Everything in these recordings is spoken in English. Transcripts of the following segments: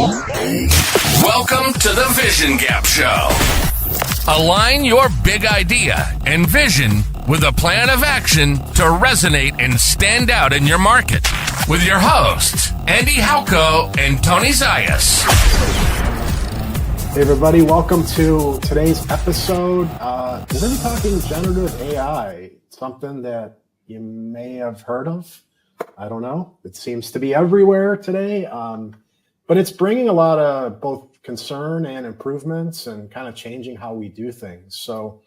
Welcome to the Vision Gap Show. Align your big idea and vision with a plan of action to resonate and stand out in your market. With your hosts, Andy Halko and Tony Zayas. Hey everybody, welcome to today's episode. Is it talking generative AI? Something that you may have heard of? I don't know. It seems to be everywhere today, but it's bringing a lot of both concern and improvements and kind of changing how we do things. So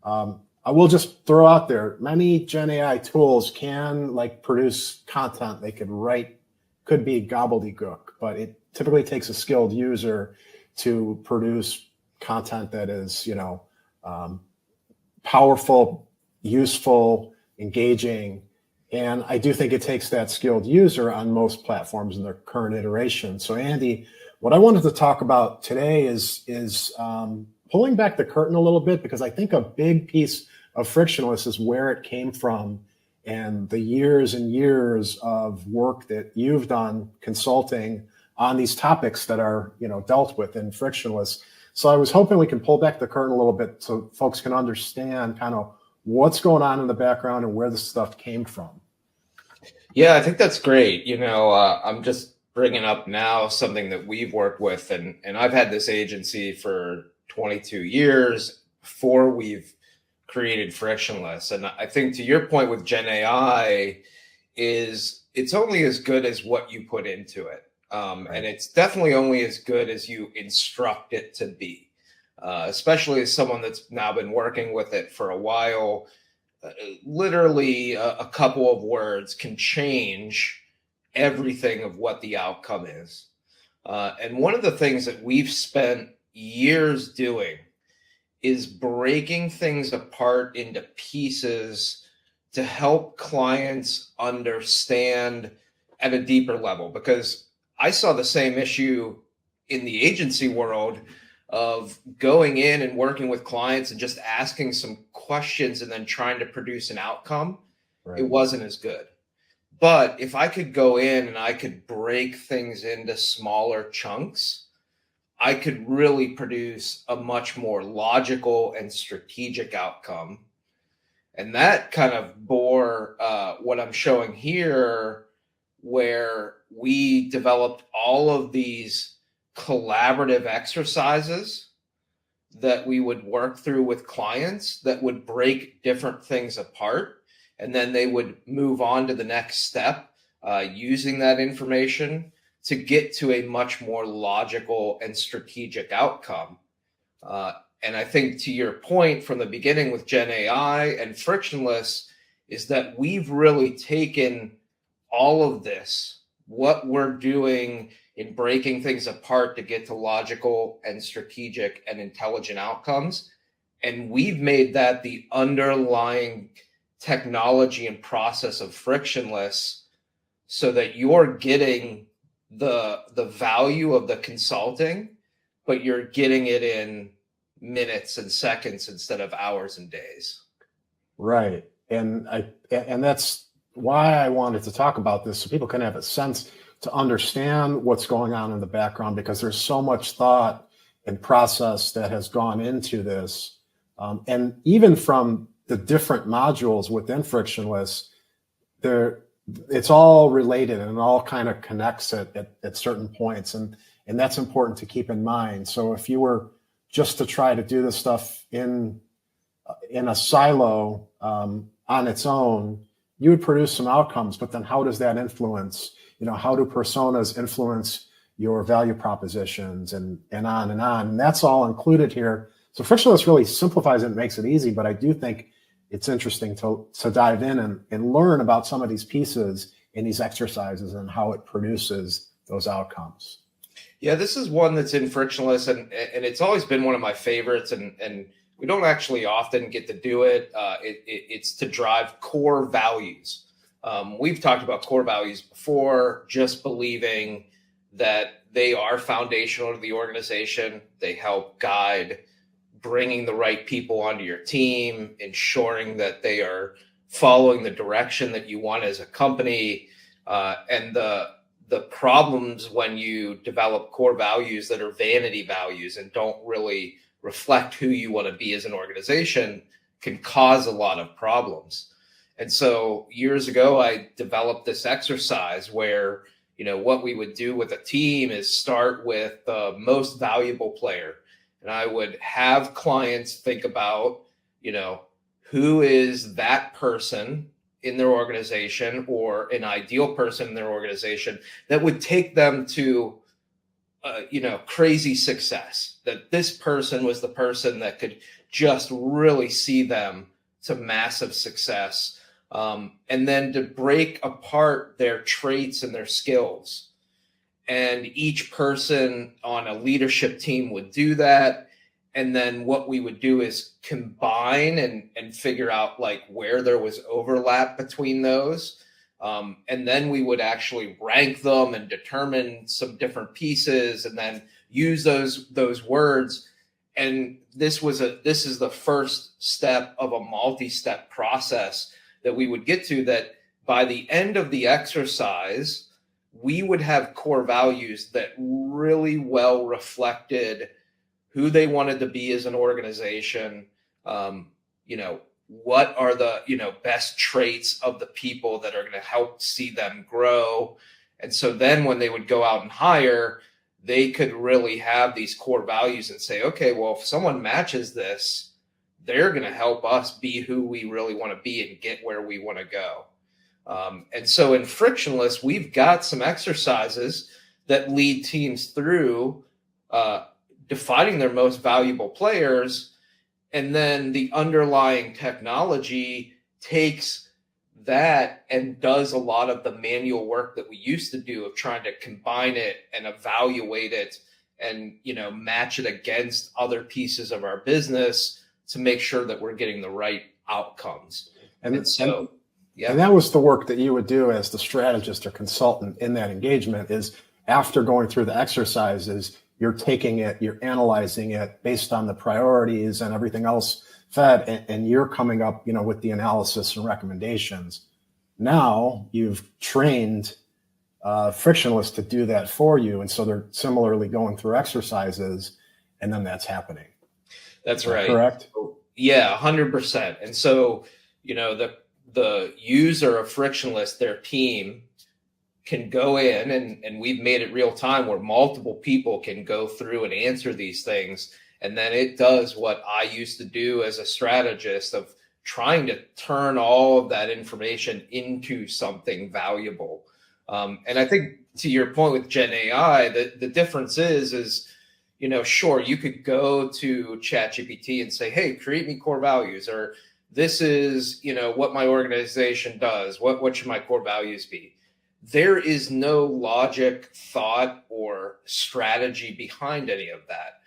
I will just throw out there, many Gen AI tools can produce content they could write, could be gobbledygook, but it typically takes a skilled user to produce content that is, powerful, useful, engaging. And I do think it takes that skilled user on most platforms in their current iteration. So Andy, what I wanted to talk about today is pulling back the curtain a little bit, because I think a big piece of Frictionless is where it came from and the years and years of work that you've done consulting on these topics that are, dealt with in Frictionless. So I was hoping we can pull back the curtain a little bit so folks can understand kind of what's going on in the background and where this stuff came from. Yeah, I think that's great. I'm just bringing up now something that we've worked with, and I've had this agency for 22 years before we've created Frictionless. And I think to your point with Gen AI is it's only as good as what you put into it. And it's definitely only as good as you instruct it to be, especially as someone that's now been working with it for a while. Literally a couple of words can change everything of what the outcome is. And one of the things that we've spent years doing is breaking things apart into pieces to help clients understand at a deeper level, because I saw the same issue in the agency world of going in and working with clients and just asking some questions and then trying to produce an outcome. Right. It wasn't as good. But if I could go in and I could break things into smaller chunks, I could really produce a much more logical and strategic outcome. And that kind of bore what I'm showing here, where we developed all of these collaborative exercises that we would work through with clients that would break different things apart. And then they would move on to the next step using that information to get to a much more logical and strategic outcome. And I think to your point from the beginning with Gen AI and Frictionless is that we've really taken all of this, what we're doing in breaking things apart to get to logical and strategic and intelligent outcomes. And we've made that the underlying technology and process of Frictionless so that you're getting the value of the consulting, but you're getting it in minutes and seconds instead of hours and days. Right. And that's why I wanted to talk about this, so people can have a sense to understand what's going on in the background, because there's so much thought and process that has gone into this. And even from the different modules within Frictionless, it's all related and it all kind of connects at certain points. And that's important to keep in mind. So if you were just to try to do this stuff in a silo on its own, you would produce some outcomes, but then how does that influence, how do personas influence your value propositions and on and on? And that's all included here. So Frictionless really simplifies it and makes it easy, but I do think it's interesting to dive in and learn about some of these pieces in these exercises and how it produces those outcomes. Yeah, this is one that's in Frictionless, and it's always been one of my favorites, and we don't actually often get to do it. It's to drive core values. We've talked about core values before, just believing that they are foundational to the organization. They help guide bringing the right people onto your team, ensuring that they are following the direction that you want as a company. And the problems when you develop core values that are vanity values and don't really reflect who you want to be as an organization can cause a lot of problems. And so years ago, I developed this exercise where, what we would do with a team is start with the most valuable player. And I would have clients think about, who is that person in their organization or an ideal person in their organization that would take them to, crazy success, that this person was the person that could just really see them to massive success. And then to break apart their traits and their skills. And each person on a leadership team would do that. And then what we would do is combine and figure out like where there was overlap between those. And then we would actually rank them and determine some different pieces and then use those words. And this is the first step of a multi-step process that we would get to, that by the end of the exercise, we would have core values that really well reflected who they wanted to be as an organization. What are the, best traits of the people that are going to help see them grow. And so then when they would go out and hire, they could really have these core values and say, okay, well, if someone matches this, they're going to help us be who we really want to be and get where we want to go. And so in Frictionless, we've got some exercises that lead teams through defining their most valuable players. And then the underlying technology takes that and does a lot of the manual work that we used to do of trying to combine it and evaluate it and, match it against other pieces of our business to make sure that we're getting the right outcomes. And that was the work that you would do as the strategist or consultant in that engagement, is after going through the exercises, you're taking it, you're analyzing it based on the priorities and everything else fed, and you're coming up, with the analysis and recommendations. Now you've trained Frictionless to do that for you. And so they're similarly going through exercises, and then that's happening. That's right. Correct? Yeah, 100%. And so, the user of Frictionless, their team, can go in and we've made it real time where multiple people can go through and answer these things. And then it does what I used to do as a strategist of trying to turn all of that information into something valuable. And I think to your point with Gen AI, the difference is, sure, you could go to ChatGPT and say, hey, create me core values, or this is, what my organization does. What should my core values be? There is no logic, thought, or strategy behind any of that.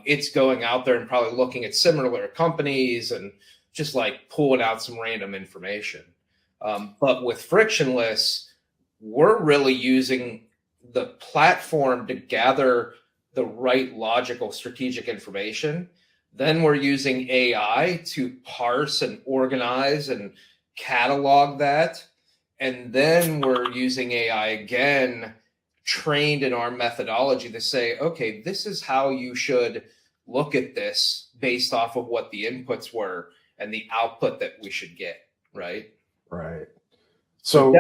It's going out there and probably looking at similar companies and just like pulling out some random information. But with Frictionless, we're really using the platform to gather the right logical strategic information. Then we're using AI to parse and organize and catalog that. And then we're using AI again, trained in our methodology to say, okay, this is how you should look at this based off of what the inputs were and the output that we should get, right? Right. So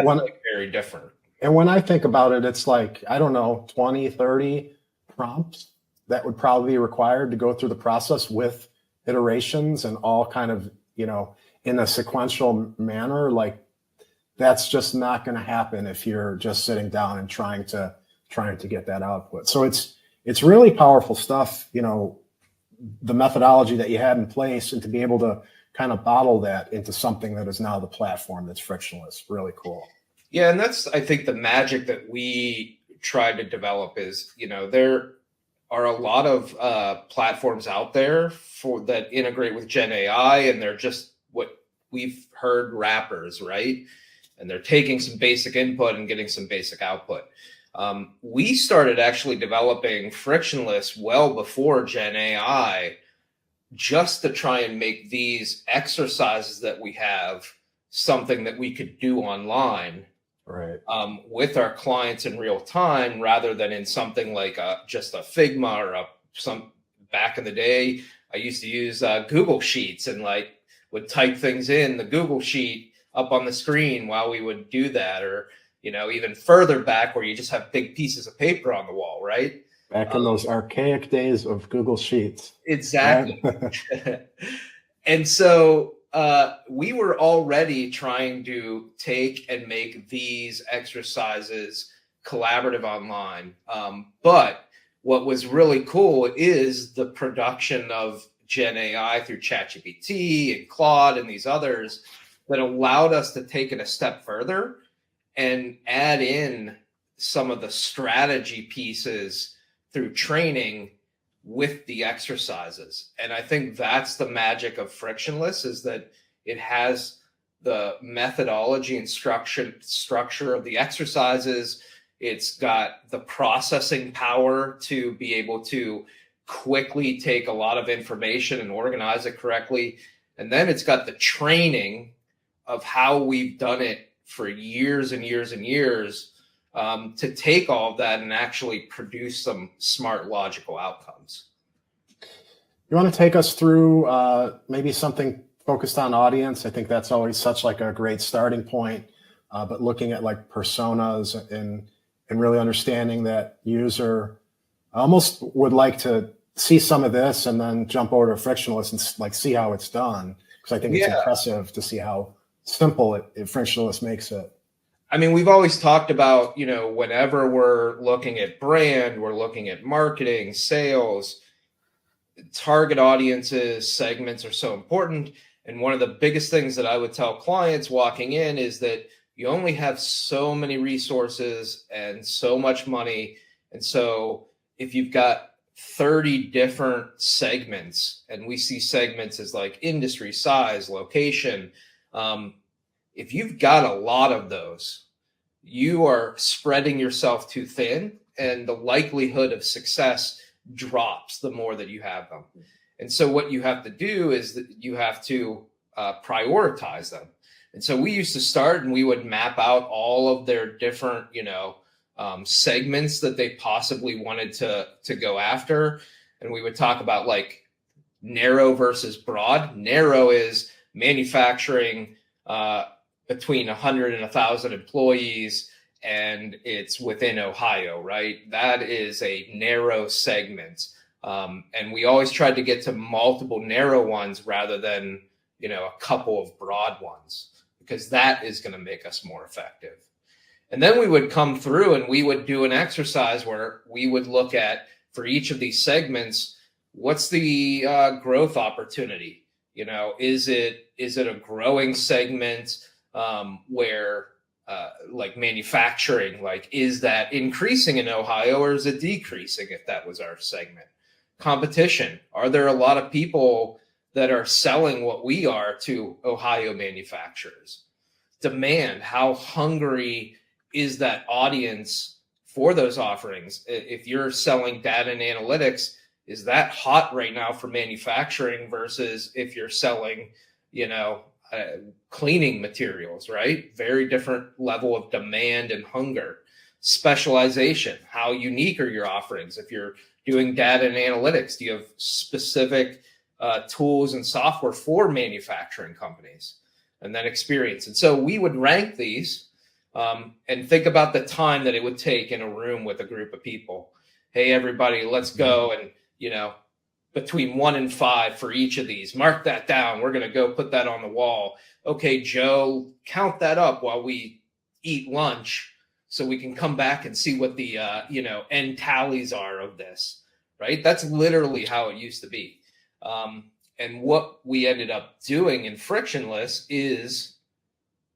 very different. And when I think about it, it's like, I don't know, 20, 30 prompts that would probably be required to go through the process with iterations and all kind of, in a sequential manner. Like, that's just not going to happen if you're just sitting down and trying to get that output. So it's really powerful stuff, the methodology that you had in place, and to be able to kind of bottle that into something that is now the platform that's Frictionless. Really cool. Yeah. And that's, I think, the magic that we tried to develop is, there are a lot of platforms out there that integrate with Gen AI, and they're just what we've heard wrappers, right? And they're taking some basic input and getting some basic output. We started actually developing Frictionless well before Gen AI, just to try and make these exercises that we have something that we could do online Right. with our clients in real time, rather than in something like just a Figma or some. Back in the day, I used to use Google Sheets and like would type things in the Google Sheet up on the screen while we would do that, or even further back where you just have big pieces of paper on the wall, right? Back in those archaic days of Google Sheets. Exactly. Right? And so we were already trying to take and make these exercises collaborative online. But what was really cool is the production of Gen AI through ChatGPT and Claude and these others that allowed us to take it a step further and add in some of the strategy pieces through training with the exercises. And I think that's the magic of Frictionless, is that it has the methodology and structure of the exercises. It's got the processing power to be able to quickly take a lot of information and organize it correctly. And then it's got the training of how we've done it for years and years and years, to take all of that and actually produce some smart, logical outcomes. You want to take us through maybe something focused on audience? I think that's always such like a great starting point, but looking at like personas and really understanding that user. I almost would like to see some of this and then jump over to Frictionless and like see how it's done, because I think it's impressive to see how simple Frictionless makes it. I mean, we've always talked about, whenever we're looking at brand, we're looking at marketing, sales, target audiences, segments are so important. And one of the biggest things that I would tell clients walking in is that you only have so many resources and so much money. And so if you've got 30 different segments, and we see segments as like industry, size, location, if you've got a lot of those, you are spreading yourself too thin, and the likelihood of success drops the more that you have them. And so what you have to do is that you have to prioritize them. And so we used to start and we would map out all of their different, segments that they possibly wanted to go after. And we would talk about like narrow versus broad. Narrow is manufacturing between 100 and 1,000 employees, and it's within Ohio, right? That is a narrow segment. And we always tried to get to multiple narrow ones rather than, a couple of broad ones, because that is going to make us more effective. And then we would come through and we would do an exercise where we would look at, for each of these segments, what's the growth opportunity? Is it a growing segment where like manufacturing, like is that increasing in Ohio or is it decreasing if that was our segment? Competition. Are there a lot of people that are selling what we are to Ohio manufacturers? Demand. How hungry is that audience for those offerings? If you're selling data and analytics, is that hot right now for manufacturing versus if you're selling, cleaning materials, right? Very different level of demand and hunger. Specialization. How unique are your offerings? If you're doing data and analytics, do you have specific tools and software for manufacturing companies? And then experience. And so we would rank these and think about the time that it would take in a room with a group of people. Hey, everybody, let's go. And, between 1 and 5 for each of these, mark that down. We're going to go put that on the wall. Okay, Joe, count that up while we eat lunch so we can come back and see what the, end tallies are of this, right? That's literally how it used to be. And what we ended up doing in Frictionless is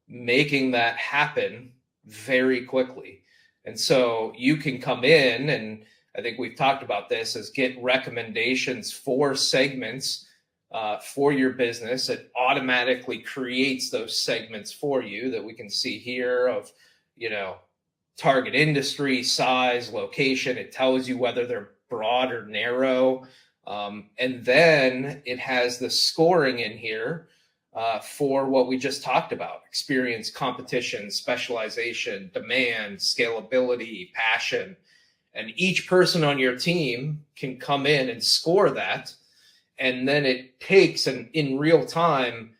making that happen very quickly. And so you can come in, and I think we've talked about this, is get recommendations for segments for your business. It automatically creates those segments for you that we can see here of, target industry, size, location. It tells you whether they're broad or narrow. And then it has the scoring in here for what we just talked about: experience, competition, specialization, demand, scalability, passion. And each person on your team can come in and score that. And then it takes and in real time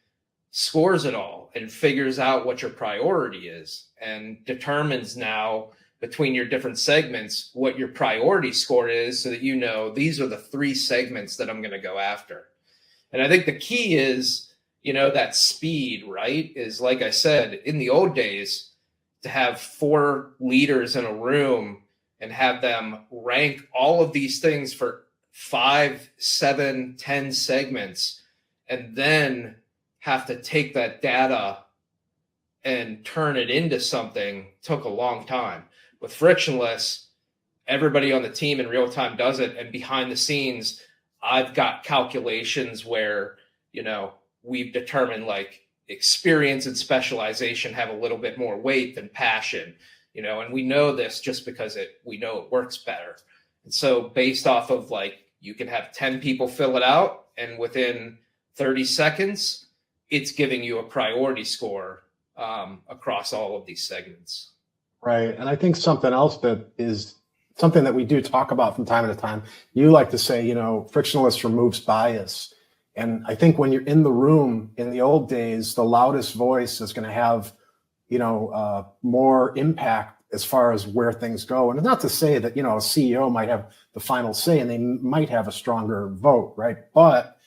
scores it all and figures out what your priority is and determines now between your different segments what your priority score is, so that you know these are the 3 segments that I'm going to go after. And I think the key is, that speed, right? Is, like I said, in the old days, to have 4 leaders in a room and have them rank all of these things for 5, 7, 10 segments, and then have to take that data and turn it into something, took a long time. With Frictionless, everybody on the team in real time does it. And behind the scenes, I've got calculations where, we've determined like experience and specialization have a little bit more weight than passion, and we know this just because we know it works better. And so based off of you can have 10 people fill it out, and within 30 seconds, it's giving you a priority score across all of these segments. Right. And I think something else that is something that we do talk about from time to time, you like to say, Frictionless removes bias. And I think when you're in the room in the old days, the loudest voice is going to have, more impact as far as where things go. And not to say that, a CEO might have the final say and they might have a stronger vote, right? But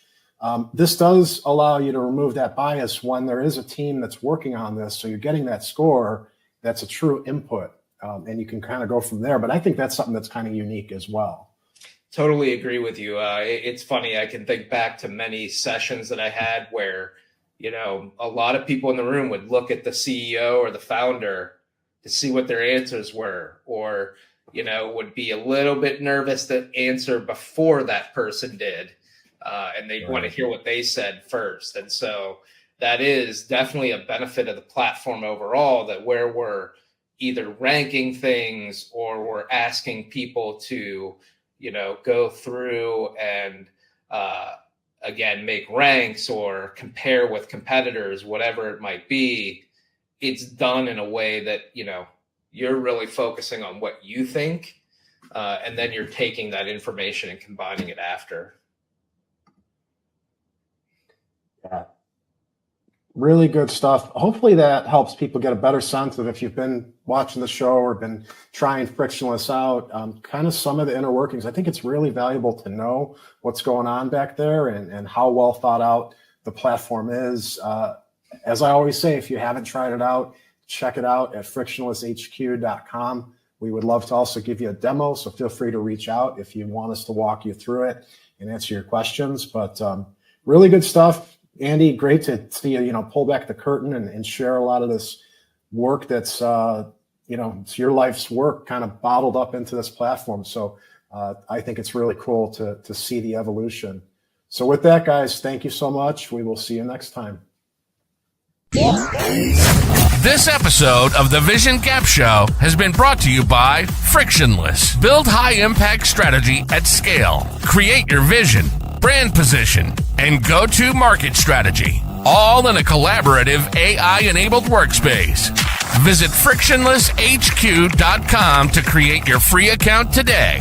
this does allow you to remove that bias when there is a team that's working on this. So you're getting that score that's a true input, and you can kind of go from there. But I think that's something that's kind of unique as well. Totally agree with you. It's funny. I can think back to many sessions that I had where, a lot of people in the room would look at the CEO or the founder to see what their answers were, or, would be a little bit nervous to answer before that person did. And they'd want to hear what they said first. And so that is definitely a benefit of the platform overall, that where we're either ranking things or we're asking people to, go through and, again, make ranks or compare with competitors, whatever it might be, it's done in a way that, you're really focusing on what you think, and then you're taking that information and combining it after. Yeah. Really good stuff. Hopefully that helps people get a better sense of, if you've been watching the show or been trying Frictionless out, kind of some of the inner workings. I think it's really valuable to know what's going on back there and how well thought out the platform is. As I always say, if you haven't tried it out, check it out at frictionlesshq.com. We would love to also give you a demo, so feel free to reach out if you want us to walk you through it and answer your questions. But really good stuff. Andy, great to see you, pull back the curtain and share a lot of this work that's, it's your life's work kind of bottled up into this platform. So I think it's really cool to see the evolution. So with that, guys, thank you so much. We will see you next time. This episode of the Vision Gap Show has been brought to you by Frictionless. Build high-impact strategy at scale. Create your vision, brand position, and go-to-market strategy, all in a collaborative AI-enabled workspace. Visit frictionlesshq.com to create your free account today.